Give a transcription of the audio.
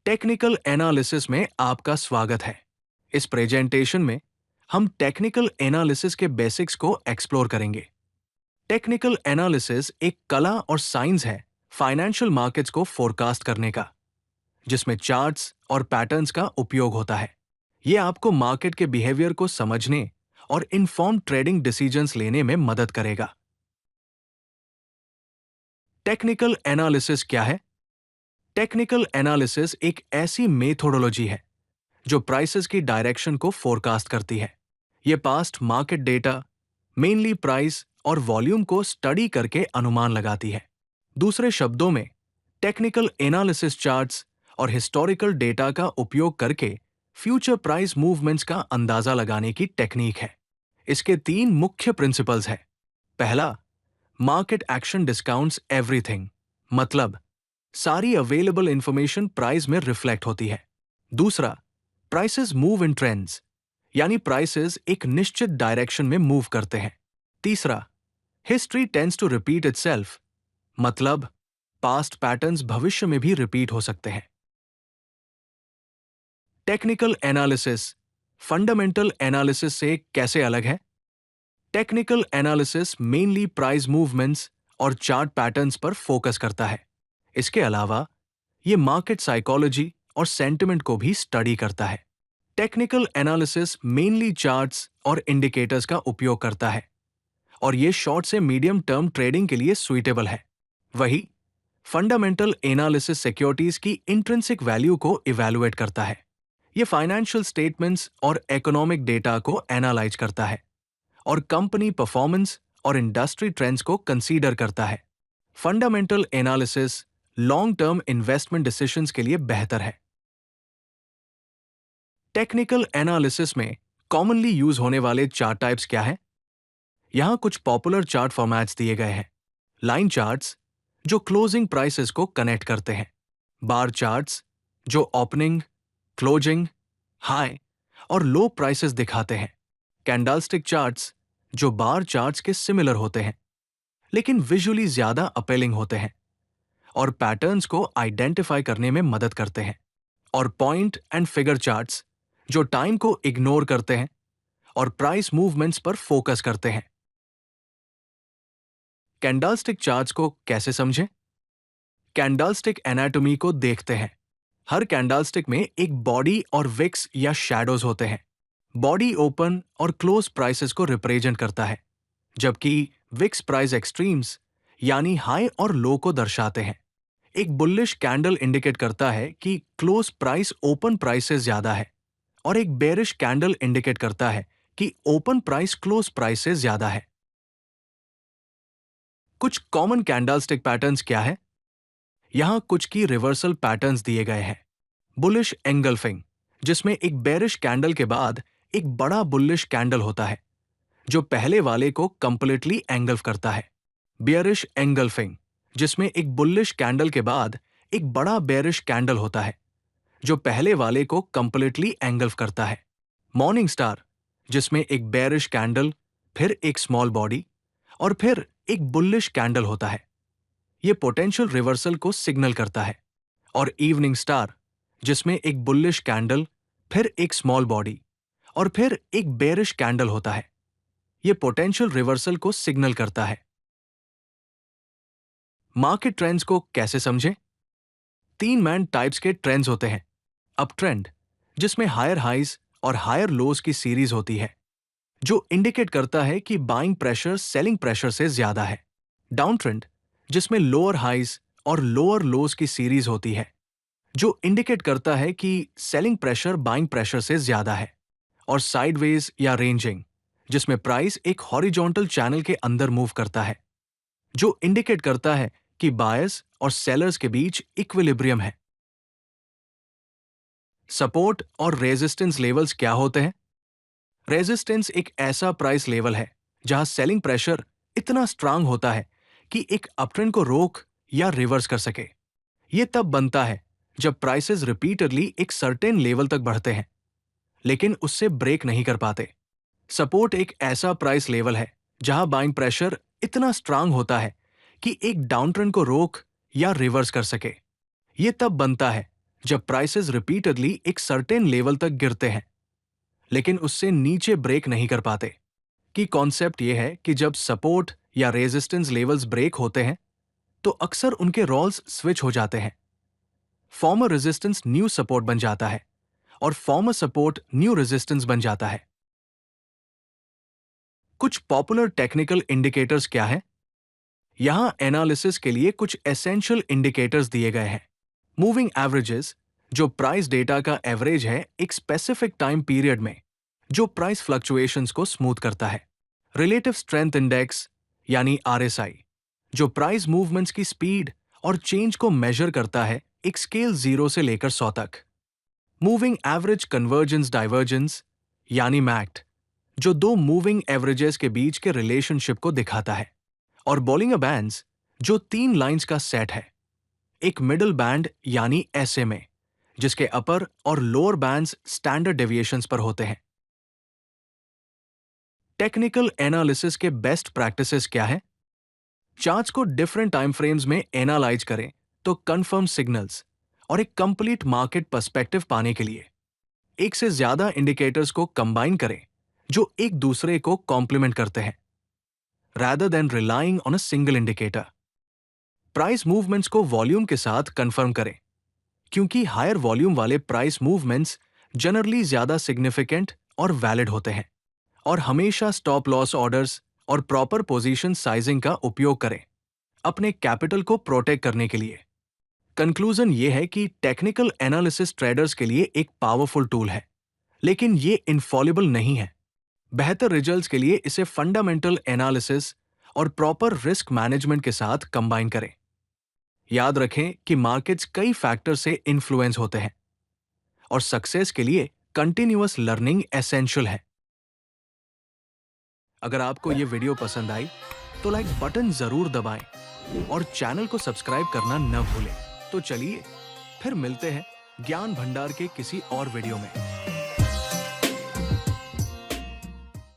Technical analysis में आपका स्वागत है। इस प्रेजेंटेशन में हम टेक्निकल एनालिसिस के बेसिक्स को एक्सप्लोर करेंगे। टेक्निकल एनालिसिस एक कला और साइंस है फाइनेंशियल मार्केट्स को फोरकास्ट करने का, जिसमें चार्ट्स और पैटर्न्स का उपयोग होता है। यह आपको मार्केट के बिहेवियर को समझने और इन्फॉर्म ट्रेडिंग डिसीजंस लेने में मदद करेगा। टेक्निकल एनालिसिस क्या है? टेक्निकल एनालिसिस एक ऐसी मेथोडोलॉजी है जो प्राइसेस की डायरेक्शन को फोरकास्ट करती है। ये past market data, mainly price और वॉल्यूम को स्टडी करके अनुमान लगाती है। दूसरे शब्दों में, टेक्निकल एनालिसिस चार्ट्स और हिस्टोरिकल डेटा का उपयोग करके फ्यूचर प्राइस मूवमेंट्स का अंदाजा लगाने की टेक्निक है। इसके तीन मुख्य प्रिंसिपल्स हैं। पहला, मार्केट एक्शन डिस्काउंट्स एवरीथिंग, मतलब सारी अवेलेबल इंफॉर्मेशन प्राइस में रिफ्लेक्ट होती है। दूसरा, प्राइसेस मूव इन ट्रेंड्स, यानी प्राइसेस एक निश्चित डायरेक्शन में मूव करते हैं। तीसरा, history tends to repeat itself, मतलब पास्ट पैटर्न्स भविष्य में भी रिपीट हो सकते हैं। टेक्निकल एनालिसिस फंडामेंटल एनालिसिस से कैसे अलग है? Technical analysis mainly price movements और चार्ट पैटर्न्स पर फोकस करता है। इसके अलावा ये मार्केट साइकोलॉजी और सेंटिमेंट को भी स्टडी करता है। टेक्निकल एनालिसिस मेनली चार्ट्स और इंडिकेटर्स का उपयोग करता है और ये शॉर्ट से मीडियम टर्म ट्रेडिंग के लिए सुइटेबल है। वही फंडामेंटल एनालिसिस सिक्योरिटीज की इंट्रिंसिक वैल्यू को इवैल्यूएट करता है। ये फाइनेंशियल स्टेटमेंट्स और इकोनॉमिक डेटा को एनालाइज करता है और कंपनी परफॉर्मेंस और इंडस्ट्री ट्रेंड्स को कंसीडर करता है। Fundamental analysis long term investment decisions के लिए बेहतर है। टेक्निकल एनालिसिस में कॉमनली यूज होने वाले चार्ट टाइप्स क्या हैं? यहां कुछ पॉपुलर चार्ट फॉर्मेट्स दिए गए हैं। लाइन चार्ट्स, जो क्लोजिंग प्राइसेस को कनेक्ट करते हैं। बार चार्ट्स, जो ओपनिंग, क्लोजिंग, हाई और लो प्राइसेस दिखाते हैं। कैंडलस्टिक चार्ट्स, जो बार चार्ट्स के सिमिलर होते हैं लेकिन विजुअली ज्यादा अपीलिंग होते हैं और पैटर्न्स को आइडेंटिफाई करने में मदद करते हैं। और पॉइंट एंड फिगर चार्ट्स, जो टाइम को इग्नोर करते हैं और प्राइस मूवमेंट्स पर फोकस करते हैं। कैंडलस्टिक चार्ट्स को कैसे समझें? कैंडलस्टिक एनाटॉमी को देखते हैं। हर कैंडलस्टिक में एक बॉडी और विक्स या शैडोज होते हैं। बॉडी ओपन और क्लोज प्राइसेस को रिप्रेजेंट करता है, जबकि विक्स प्राइस एक्सट्रीम्स यानी हाई और लो को दर्शाते हैं। एक बुलिश कैंडल इंडिकेट करता है कि क्लोज प्राइस ओपन प्राइस से ज्यादा है और एक बेरिश कैंडल इंडिकेट करता है कि ओपन प्राइस क्लोज प्राइस से ज्यादा है। कुछ कॉमन कैंडलस्टिक पैटर्न्स क्या है? यहां कुछ की रिवर्सल पैटर्न्स दिए गए हैं। बुलिश एंगल्फिंग, जिसमें एक बेरिश कैंडल के बाद एक बड़ा बुलिश कैंडल होता है जो पहले वाले को कंप्लीटली एंगल्फ करता है। बियरिश एंगल्फिंग, जिसमें एक बुलिश कैंडल के बाद एक बड़ा बेरिश कैंडल होता है जो पहले वाले को कंप्लीटली एंगल्फ करता है। मॉर्निंग स्टार, जिसमें एक बेरिश कैंडल, फिर एक स्मॉल बॉडी और फिर एक बुलिश कैंडल होता है, यह पोटेंशियल रिवर्सल को सिग्नल करता है। और इवनिंग स्टार, जिसमें एक बुलिश कैंडल, फिर एक स्मॉल बॉडी और फिर एक बेरिश कैंडल होता है, यह पोटेंशियल रिवर्सल को सिग्नल करता है। मार्केट ट्रेंड्स को कैसे समझें? तीन मैन टाइप्स के ट्रेंड्स होते हैं। अप ट्रेंड, जिसमें हायर हाइज और हायर लोज की सीरीज होती है, जो इंडिकेट करता है कि बाइंग प्रेशर सेलिंग प्रेशर से ज्यादा है। डाउन ट्रेंड, जिसमें लोअर हाइज और लोअर लोज की सीरीज होती है, जो इंडिकेट करता है कि सेलिंग प्रेशर बाइंग प्रेशर से ज्यादा है। और साइडवेज या रेंजिंग, जिसमें प्राइस एक हॉरिजॉन्टल चैनल के अंदर मूव करता है, जो इंडिकेट करता है कि बायर्स और सेलर्स के बीच इक्विलिब्रियम है। सपोर्ट और रेजिस्टेंस लेवल्स क्या होते हैं? रेजिस्टेंस एक ऐसा प्राइस लेवल है जहां सेलिंग प्रेशर इतना स्ट्रांग होता है कि एक अपट्रेंड को रोक या रिवर्स कर सके। यह तब बनता है जब प्राइसेस रिपीटेडली एक सर्टेन लेवल तक बढ़ते हैं लेकिन उससे ब्रेक नहीं कर पाते। सपोर्ट एक ऐसा प्राइस लेवल है जहां बाइंग प्रेशर इतना स्ट्रांग होता है कि एक डाउन ट्रेंड को रोक या रिवर्स कर सके। यह तब बनता है जब प्राइसेस रिपीटेडली एक सर्टेन लेवल तक गिरते हैं लेकिन उससे नीचे ब्रेक नहीं कर पाते। कि कॉन्सेप्ट यह है कि जब सपोर्ट या रेजिस्टेंस लेवल्स ब्रेक होते हैं तो अक्सर उनके रोल्स स्विच हो जाते हैं। फॉर्मर रेजिस्टेंस न्यू सपोर्ट बन जाता है और फॉर्मर सपोर्ट न्यू रेजिस्टेंस बन जाता है। कुछ पॉपुलर टेक्निकल इंडिकेटर्स क्या है? यहां एनालिसिस के लिए कुछ एसेंशियल इंडिकेटर्स दिए गए हैं। मूविंग एवरेजेस, जो प्राइस डेटा का एवरेज है एक स्पेसिफिक टाइम पीरियड में, जो प्राइस फ्लक्चुएशंस को स्मूथ करता है। रिलेटिव स्ट्रेंथ इंडेक्स यानी आरएसआई, जो प्राइस मूवमेंट्स की स्पीड और चेंज को मेजर करता है एक स्केल 0 से लेकर 100 तक। मूविंग एवरेज कन्वर्जेंस डाइवर्जेंस यानी मैक्ट, जो दो मूविंग एवरेजेस के बीच के रिलेशनशिप को दिखाता है। और बोलिंगर बैंड्स, जो 3 लाइंस का सेट है। एक मिडिल बैंड यानी एसएमए, जिसके अपर और लोअर बैंड्स स्टैंडर्ड डेविएशंस पर होते हैं। टेक्निकल एनालिसिस के बेस्ट प्रैक्टिसेस क्या है? चार्ट्स को डिफरेंट टाइम फ्रेम्स में एनालाइज करें तो कंफर्म सिग्नल्स और एक कंप्लीट मार्केट पर्सपेक्टिव पाने के लिए एक से ज्यादा इंडिकेटर्स को कंबाइन करें जो एक दूसरे को कॉम्प्लीमेंट करते हैं, rather than relying on a single indicator. Price movements को वॉल्यूम के साथ कंफर्म करें, क्योंकि हायर वॉल्यूम वाले प्राइस मूवमेंट्स जनरली ज्यादा सिग्निफिकेंट और वैलिड होते हैं। और हमेशा स्टॉप लॉस ऑर्डर्स और प्रॉपर पोजीशन साइजिंग का उपयोग करें अपने कैपिटल को प्रोटेक्ट करने के लिए। कंक्लूजन ये है कि टेक्निकल एनालिसिस ट्रेडर्स के लिए एक पावरफुल टूल है, लेकिन ये इनफॉलिबल नहीं है। बेहतर रिजल्ट्स के लिए इसे फंडामेंटल एनालिसिस और प्रॉपर रिस्क मैनेजमेंट के साथ कंबाइन करें। याद रखें कि मार्केट्स कई फैक्टर से इन्फ्लुएंस होते हैं और सक्सेस के लिए कंटिन्यूअस लर्निंग एसेंशियल है। अगर आपको ये वीडियो पसंद आई तो लाइक बटन जरूर दबाएं और चैनल को सब्सक्राइब करना न भूलें। तो चलिए फिर मिलते हैं ज्ञान भंडार के किसी और वीडियो में।